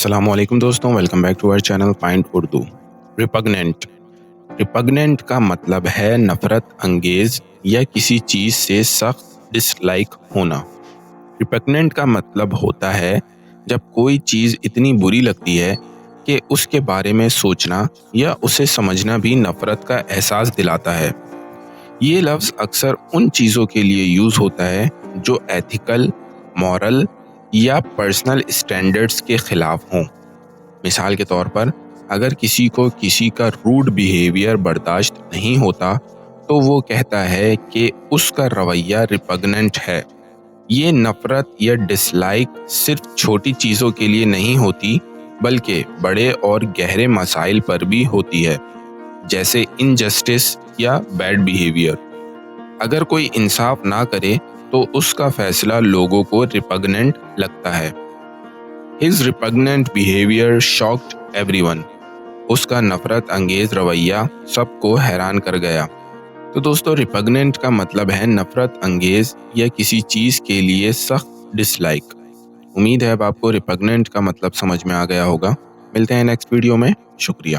السلام علیکم دوستوں، welcome back to our channel point Urdu. Repugnant کا مطلب ہے نفرت انگیز یا کسی چیز سے سخت ڈس لائک ہونا۔ ریپگننٹ کا مطلب ہوتا ہے جب کوئی چیز اتنی بری لگتی ہے کہ اس کے بارے میں سوچنا یا اسے سمجھنا بھی نفرت کا احساس دلاتا ہے۔ یہ لفظ اکثر ان چیزوں کے لیے یوز ہوتا ہے جو ایتھیکل، مورل یا پرسنل اسٹینڈرڈز کے خلاف ہوں۔ مثال کے طور پر، اگر کسی کو کسی کا روڈ بیہیویئر برداشت نہیں ہوتا تو وہ کہتا ہے کہ اس کا رویہ ریپگننٹ ہے۔ یہ نفرت یا ڈس لائک صرف چھوٹی چیزوں کے لیے نہیں ہوتی بلکہ بڑے اور گہرے مسائل پر بھی ہوتی ہے، جیسے انجسٹس یا بیڈ بیہیویئر۔ اگر کوئی انصاف نہ کرے تو اس کا فیصلہ لوگوں کو ریپگننٹ لگتا ہے۔ His repugnant behavior shocked everyone۔ اس کا نفرت انگیز رویہ سب کو حیران کر گیا۔ تو دوستو، ریپگننٹ کا مطلب ہے نفرت انگیز یا کسی چیز کے لیے سخت ڈس لائک۔ امید ہے اب آپ کو ریپگننٹ کا مطلب سمجھ میں آ گیا ہوگا۔ ملتے ہیں نیکسٹ ویڈیو میں، شکریہ۔